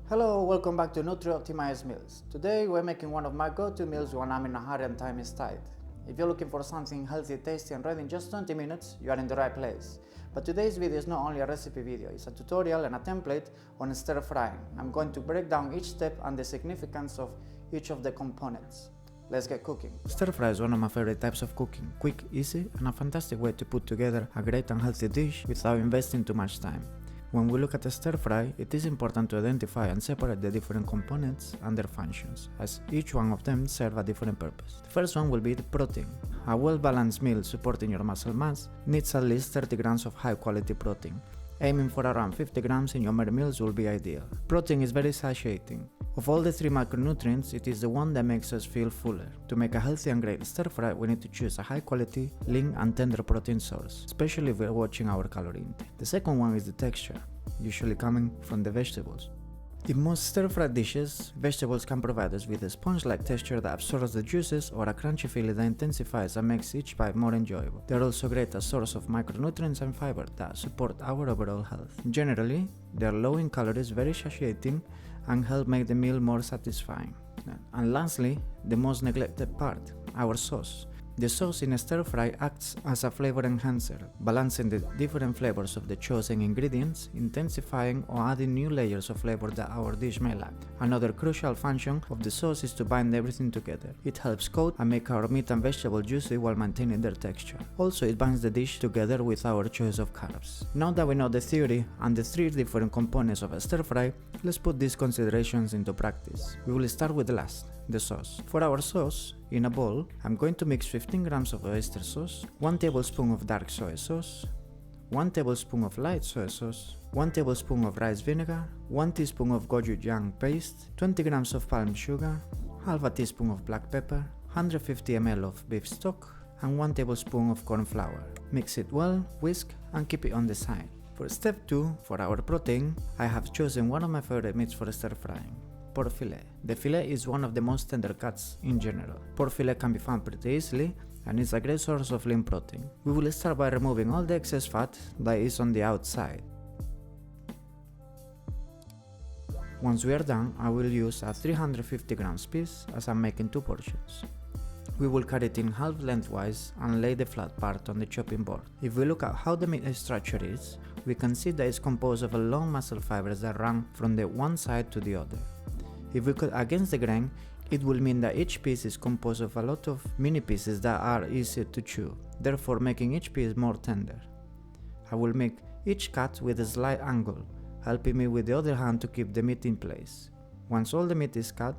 Hello, welcome back to Nutri Optimized Meals. Today we're making one of my go-to meals when I'm in a hurry and time is tight. If you're looking for something healthy, tasty and ready in just 20 minutes, you are in the right place. But today's video is not only a recipe video, it's a tutorial and a template on stir frying. I'm going to break down each step and the significance of each of the components. Let's get cooking. Stir fry is one of my favorite types of cooking. Quick, easy and a fantastic way to put together a great and healthy dish without investing too much time. When we look at a stir fry, it is important to identify and separate the different components and their functions, as each one of them serve a different purpose. The first one will be the protein. A well-balanced meal supporting your muscle mass needs at least 30 grams of high-quality protein. Aiming for around 50 grams in your meals will be ideal. Protein is very satiating. Of all the three macronutrients, it is the one that makes us feel fuller. To make a healthy and great stir fry, we need to choose a high quality, lean and tender protein source, especially if we're watching our calorie intake. The second one is the texture, usually coming from the vegetables. In most stir-fried dishes, vegetables can provide us with a sponge-like texture that absorbs the juices or a crunchy feeling that intensifies and makes each bite more enjoyable. They're also great as source of micronutrients and fiber that support our overall health. Generally, they're low in calories, very satiating, and help make the meal more satisfying. And lastly, the most neglected part, our sauce. The sauce in a stir fry acts as a flavor enhancer, balancing the different flavors of the chosen ingredients, intensifying or adding new layers of flavor that our dish may lack. Another crucial function of the sauce is to bind everything together. It helps coat and make our meat and vegetable juicy while maintaining their texture. Also, it binds the dish together with our choice of carbs. Now that we know the theory and the three different components of a stir fry, let's put these considerations into practice. We will start with the last, the sauce. For our sauce, in a bowl, I'm going to mix 15 grams of oyster sauce, 1 tablespoon of dark soy sauce, 1 tablespoon of light soy sauce, 1 tablespoon of rice vinegar, 1 teaspoon of gochujang paste, 20 grams of palm sugar, half a teaspoon of black pepper, 150 ml of beef stock, and 1 tablespoon of corn flour. Mix it well, whisk, and keep it on the side. For step 2, for our protein, I have chosen one of my favorite meats for stir frying. Pork fillet. The fillet is one of the most tender cuts in general. Pork fillet can be found pretty easily and is a great source of lean protein. We will start by removing all the excess fat that is on the outside. Once we are done, I will use a 350 grams piece as I'm making 2 portions. We will cut it in half lengthwise and lay the flat part on the chopping board. If we look at how the meat structure is, we can see that it's composed of long muscle fibers that run from the one side to the other. If we cut against the grain, it will mean that each piece is composed of a lot of mini pieces that are easier to chew, therefore making each piece more tender. I will make each cut with a slight angle, helping me with the other hand to keep the meat in place. Once all the meat is cut,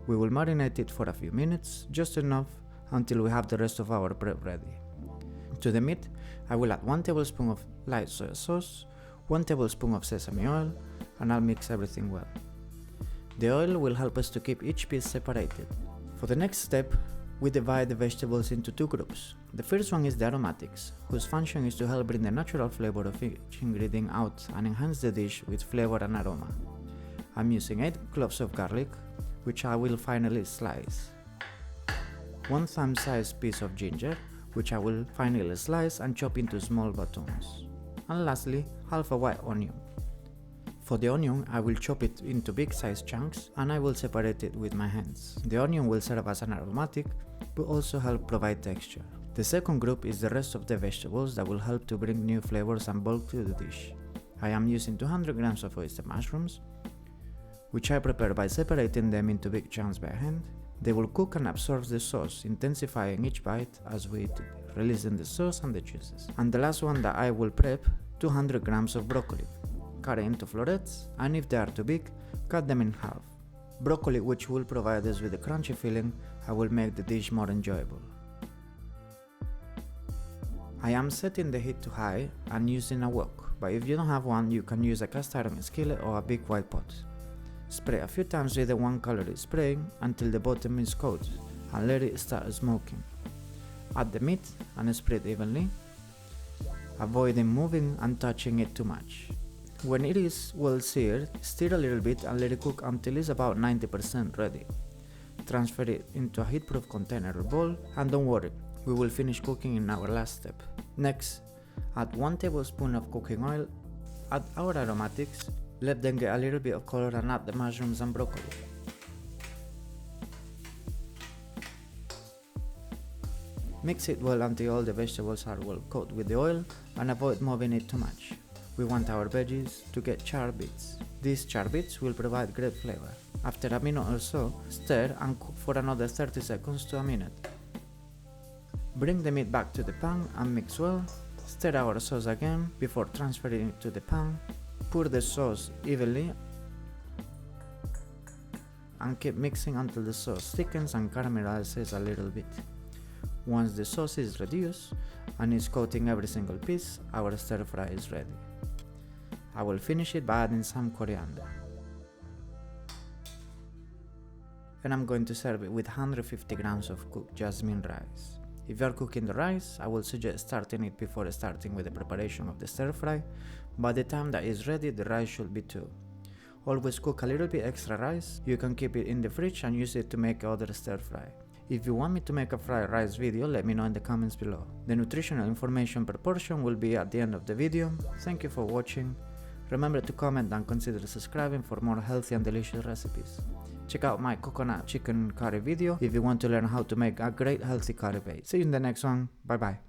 we will marinate it for a few minutes, just enough until we have the rest of our prep ready. To the meat, I will add 1 tablespoon of light soy sauce, 1 tablespoon of sesame oil, and I'll mix everything well. The oil will help us to keep each piece separated. For the next step, we divide the vegetables into 2 groups. The first one is the aromatics, whose function is to help bring the natural flavor of each ingredient out and enhance the dish with flavor and aroma. I'm using 8 cloves of garlic, which I will finally slice. 1 thumb-sized piece of ginger, which I will finally slice and chop into small batons. And lastly, half a white onion. For the onion, I will chop it into big-sized chunks and I will separate it with my hands. The onion will serve as an aromatic, but also help provide texture. The second group is the rest of the vegetables that will help to bring new flavors and bulk to the dish. I am using 200 grams of oyster mushrooms, which I prepare by separating them into big chunks by hand. They will cook and absorb the sauce, intensifying each bite as we eat it, releasing the sauce and the juices. And the last one that I will prep, 200 grams of broccoli. Cut it into florets, and if they are too big, cut them in half. Broccoli, which will provide us with a crunchy feeling and will make the dish more enjoyable. I am setting the heat to high and using a wok, but if you don't have one, you can use a cast iron skillet or a big white pot. Spray a few times with the 1 calorie spray until the bottom is coated and let it start smoking. Add the meat and spread evenly, avoiding moving and touching it too much. When it is well seared, stir a little bit and let it cook until it's about 90% ready. Transfer it into a heat-proof container or bowl, and don't worry, we will finish cooking in our last step. Next, add 1 tablespoon of cooking oil, add our aromatics, Let them get a little bit of color and add the mushrooms and broccoli. Mix it well until all the vegetables are well coated with the oil and avoid moving it too much. We want our veggies to get charred bits. These charred bits will provide great flavor. After a minute or so, stir and cook for another 30 seconds to a minute. Bring the meat back to the pan and mix well. Stir our sauce again before transferring it to the pan. Pour the sauce evenly and keep mixing until the sauce thickens and caramelizes a little bit. Once the sauce is reduced and is coating every single piece, our stir fry is ready. I will finish it by adding some coriander. And I'm going to serve it with 150 grams of cooked jasmine rice. If you are cooking the rice, I will suggest starting it before starting with the preparation of the stir fry. By the time that is ready, the rice should be too. Always cook a little bit extra rice. You can keep it in the fridge and use it to make other stir fry. If you want me to make a fried rice video, let me know in the comments below. The nutritional information per portion will be at the end of the video. Thank you for watching. Remember to comment and consider subscribing for more healthy and delicious recipes. Check out my coconut chicken curry video if you want to learn how to make a great healthy curry base. See you in the next one. Bye bye.